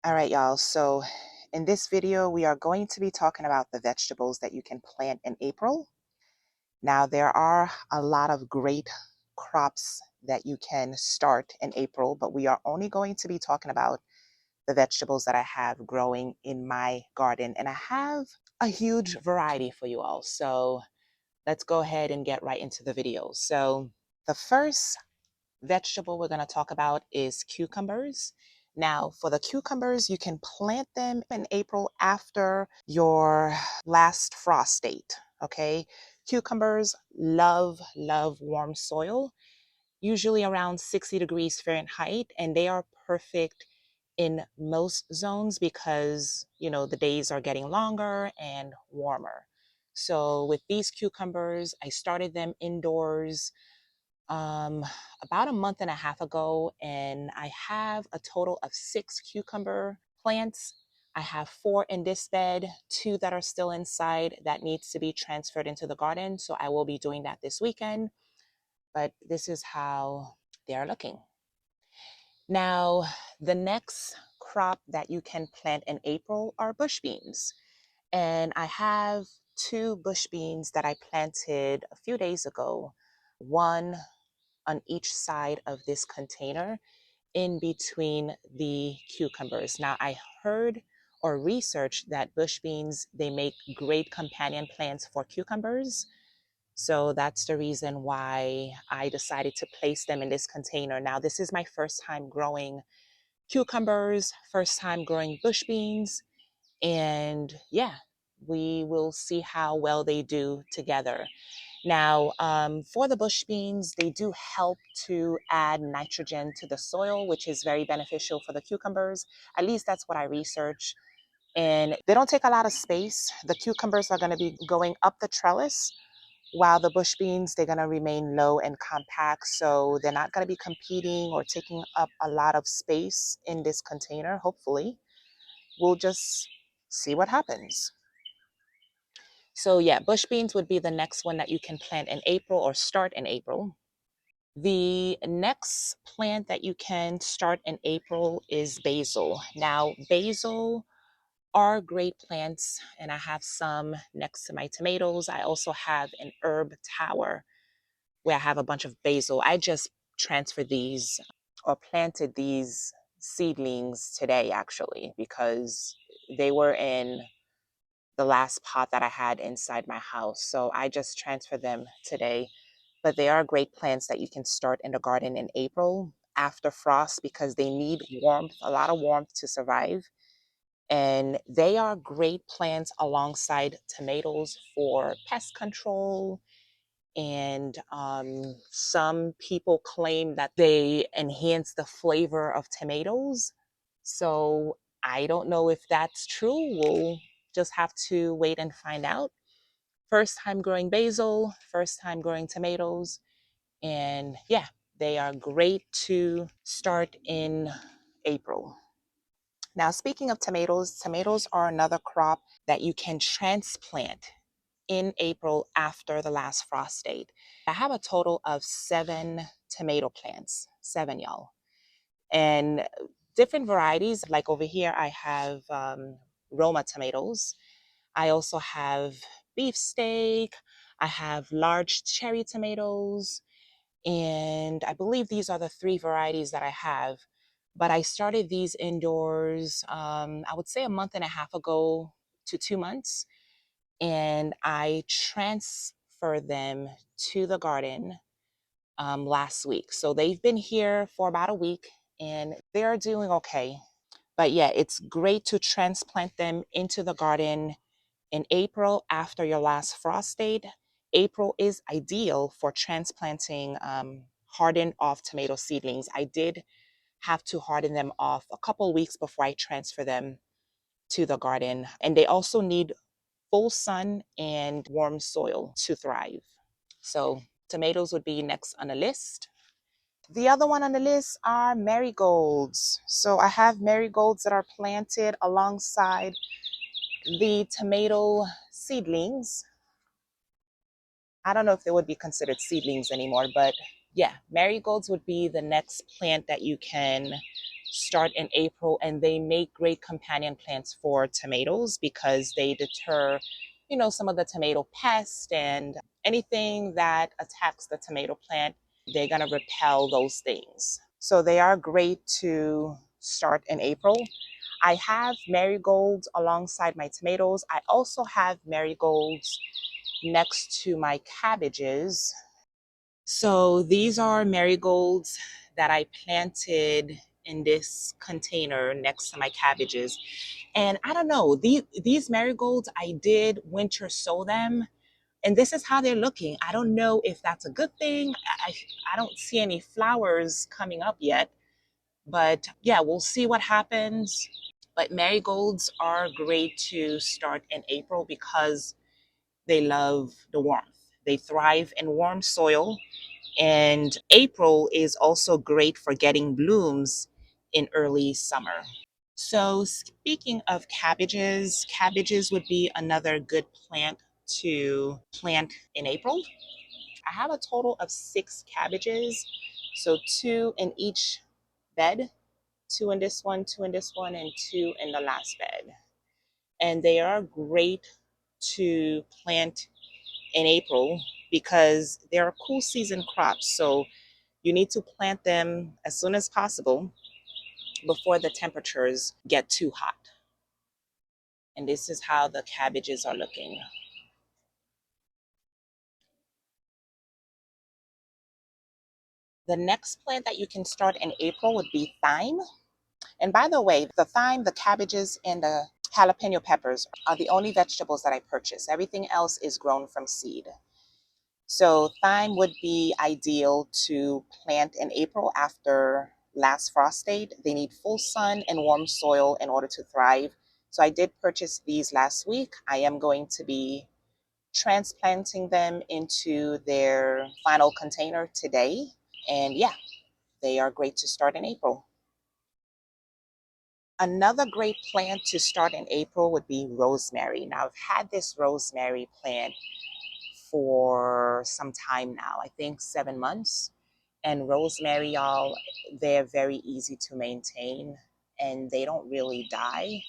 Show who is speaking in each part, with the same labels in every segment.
Speaker 1: All right, y'all. So in this video, we are going to be talking about the vegetables that you can plant in April. Now, there are a lot of great crops that you can start in April, but we are only going to be talking about the vegetables that I have growing in my garden. And I have a huge variety for you all. So let's go ahead and get right into the video. So the first vegetable we're going to talk about is cucumbers. Now, for the cucumbers, you can plant them in April after your last frost date. Okay. Cucumbers love warm soil, usually around 60 degrees Fahrenheit, and they are perfect in most zones because, the days are getting longer and warmer. So with these cucumbers, I started them indoors um, about a month and a half ago, and I have a total of 6 cucumber plants. I have 4 in this bed, 2 that are still inside that needs to be transferred into the garden. So I will be doing that this weekend, but this is how they are looking. Now, the next crop that you can plant in April are bush beans. And I have 2 bush beans that I planted a few days ago. One on each side of this container in between the cucumbers. Now, I heard or researched that bush beans, they make great companion plants for cucumbers. So that's the reason why I decided to place them in this container. Now, this is my first time growing cucumbers, first time growing bush beans, and yeah, we will see how well they do together. Now, for the bush beans, they do help to add nitrogen to the soil, which is very beneficial for the cucumbers. At least that's what I researched. And they don't take a lot of space. The cucumbers are going to be going up the trellis, while the bush beans, they're going to remain low and compact. So they're not going to be competing or taking up a lot of space in this container, hopefully. We'll just see what happens. So yeah, bush beans would be the next one that you can plant in April or start in April. The next plant that you can start in April is basil. Now, basil are great plants, and I have some next to my tomatoes. I also have an herb tower where I have a bunch of basil. I just transferred these or planted these seedlings today, actually, because they were in the last pot that I had inside my house. So I just transferred them today. But they are great plants that you can start in the garden in April after frost because they need warmth, a lot of warmth to survive. And they are great plants alongside tomatoes for pest control. And some people claim that they enhance the flavor of tomatoes. So I don't know if that's true. We'll just have to wait and find out. First time growing basil, first time growing tomatoes. And yeah, they are great to start in April. Now, speaking of tomatoes, tomatoes are another crop that you can transplant in April after the last frost date. I have a total of 7 tomato plants, 7, y'all. And different varieties. Like over here, I have Roma tomatoes. I also have beefsteak. I have large cherry tomatoes. And I believe these are the 3 varieties that I have. But I started these indoors, I would say a month and a half ago to 2 months. And I transferred them to the garden last week. So they've been here for about a week and they're doing okay. But yeah, it's great to transplant them into the garden in April after your last frost date. April is ideal for transplanting hardened off tomato seedlings. I did have to harden them off a couple weeks before I transfer them to the garden. And they also need full sun and warm soil to thrive. So tomatoes would be next on the list. The other one on the list are marigolds. So I have marigolds that are planted alongside the tomato seedlings. I don't know if they would be considered seedlings anymore, but yeah, marigolds would be the next plant that you can start in April, and they make great companion plants for tomatoes because they deter, some of the tomato pests and anything that attacks the tomato plant. They're going to repel those things. So they are great to start in April. I have marigolds alongside my tomatoes. I also have marigolds next to my cabbages. So these are marigolds that I planted in this container next to my cabbages. And I don't know, these marigolds, I did winter sow them, and this is how they're looking. I don't know if that's a good thing. I don't see any flowers coming up yet, but yeah, we'll see what happens. But marigolds are great to start in April because they love the warmth. They thrive in warm soil, and April is also great for getting blooms in early summer. So, speaking of cabbages, cabbages would be another good plant to plant in April. I have a total of 6 cabbages, so 2 in each bed, 2 in this one, 2 in this one, and 2 in the last bed. And they are great to plant in April because they're cool season crops. So you need to plant them as soon as possible before the temperatures get too hot. And this is how the cabbages are looking. The next plant that you can start in April would be thyme. And by the way, the thyme, the cabbages, and the jalapeno peppers are the only vegetables that I purchase. Everything else is grown from seed. So thyme would be ideal to plant in April after last frost date. They need full sun and warm soil in order to thrive. So I did purchase these last week. I am going to be transplanting them into their final container today. And yeah, they are great to start in April. Another great plant to start in April would be rosemary. Now, I've had this rosemary plant for some time now, I think 7 months. And rosemary, y'all, they're very easy to maintain and they don't really die.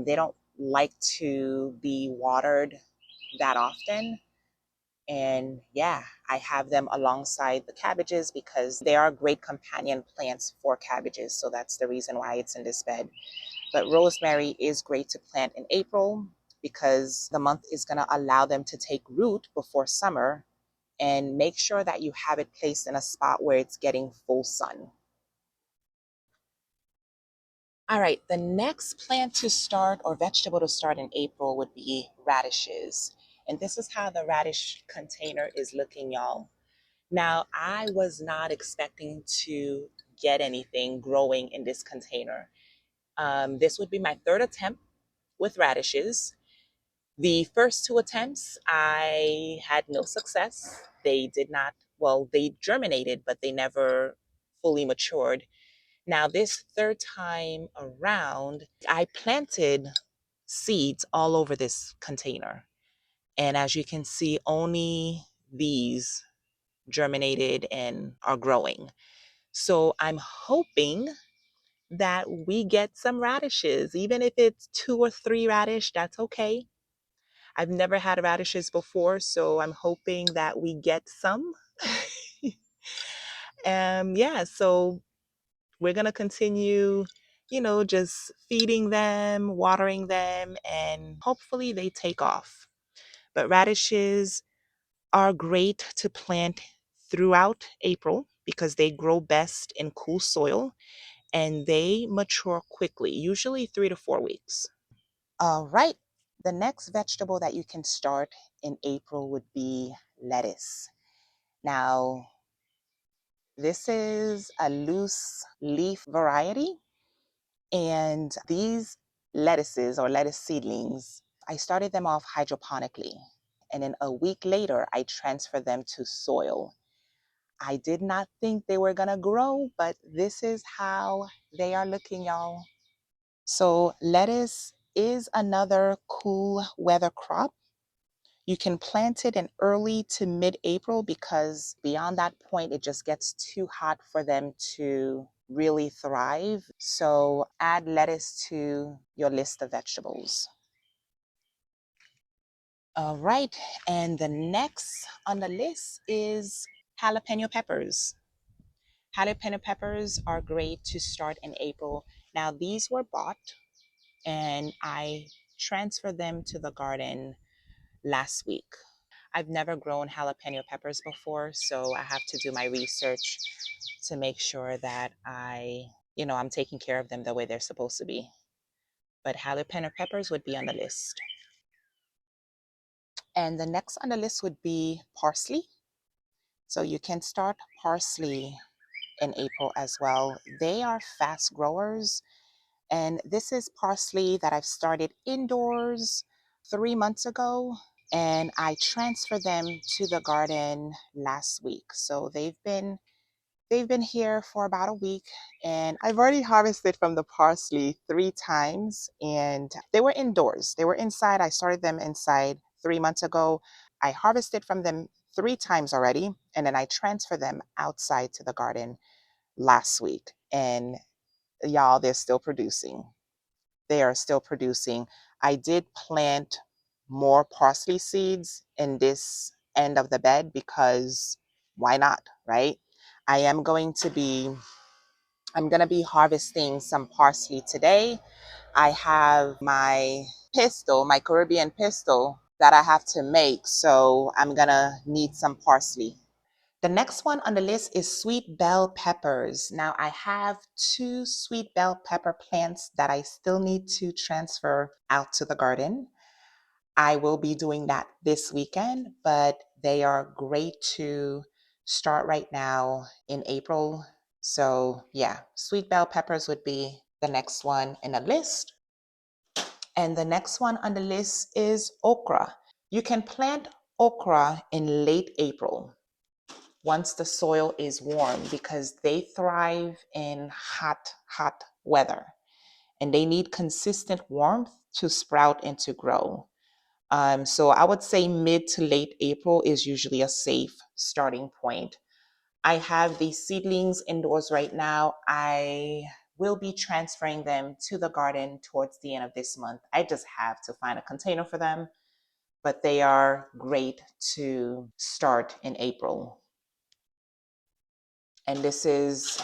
Speaker 1: They don't like to be watered that often. And yeah, I have them alongside the cabbages because they are great companion plants for cabbages. So that's the reason why it's in this bed. But rosemary is great to plant in April because the month is going to allow them to take root before summer, and make sure that you have it placed in a spot where it's getting full sun. All right, the next plant to start or vegetable to start in April would be radishes. And this is how the radish container is looking, y'all. Now, I was not expecting to get anything growing in this container. This would be my third attempt with radishes. The first 2 attempts, I had no success. They did not, well, they germinated, but they never fully matured. Now, this third time around, I planted seeds all over this container. And as you can see, only these germinated and are growing. So I'm hoping that we get some radishes, even if it's 2 or 3 radish, that's okay. I've never had radishes before, so I'm hoping that we get some. Yeah, so we're going to continue, just feeding them, watering them, and hopefully they take off. But radishes are great to plant throughout April because they grow best in cool soil and they mature quickly, usually 3 to 4 weeks. All right. The next vegetable that you can start in April would be lettuce. Now, this is a loose leaf variety, and these lettuces or lettuce seedlings, I started them off hydroponically. And then a week later, I transferred them to soil. I did not think they were going to grow, but this is how they are looking, y'all. So lettuce is another cool weather crop. You can plant it in early to mid-April because beyond that point, it just gets too hot for them to really thrive. So add lettuce to your list of vegetables. All right, and the next on the list is jalapeno peppers. Jalapeno peppers are great to start in April. Now, these were bought and I transferred them to the garden last week. I've never grown jalapeno peppers before, so I have to do my research to make sure that I'm taking care of them the way they're supposed to be. But jalapeno peppers would be on the list. And the next on the list would be parsley. So you can start parsley in April as well. They are fast growers. And this is parsley that I've started indoors 3 months ago. And I transferred them to the garden last week. So they've been here for about a week, and I've already harvested from the parsley 3 times, and they were indoors. They were inside. I started them inside 3 months ago. I harvested from them 3 times already, and then I transferred them outside to the garden last week. And y'all, they're still producing. They are still producing. I did plant more parsley seeds in this end of the bed because why not, right? I am going to be I'm going to be harvesting some parsley today. I have my pesto, my Caribbean pesto that I have to make, so I'm going to need some parsley. The next one on the list is sweet bell peppers. Now, I have 2 sweet bell pepper plants that I still need to transfer out to the garden. I will be doing that this weekend, but they are great to start right now in April. So, yeah, sweet bell peppers would be the next one in the list. And the next one on the list is okra. You can plant okra in late April once the soil is warm because they thrive in hot weather and they need consistent warmth to sprout and to grow. So I would say mid to late April is usually a safe starting point. I have these seedlings indoors right now. I will be transferring them to the garden towards the end of this month. I just have to find a container for them, but they are great to start in April. And this is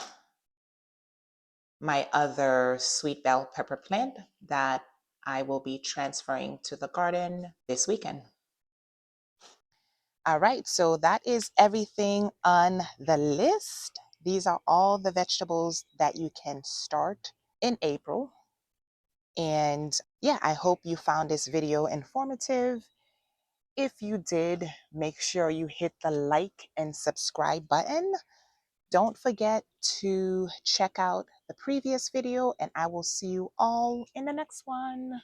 Speaker 1: my other sweet bell pepper plant that I will be transferring to the garden this weekend. All right, so that is everything on the list. These are all the vegetables that you can start in April. And yeah, I hope you found this video informative. If you did, make sure you hit the like and subscribe button. Don't forget to check out the previous video, and I will see you all in the next one.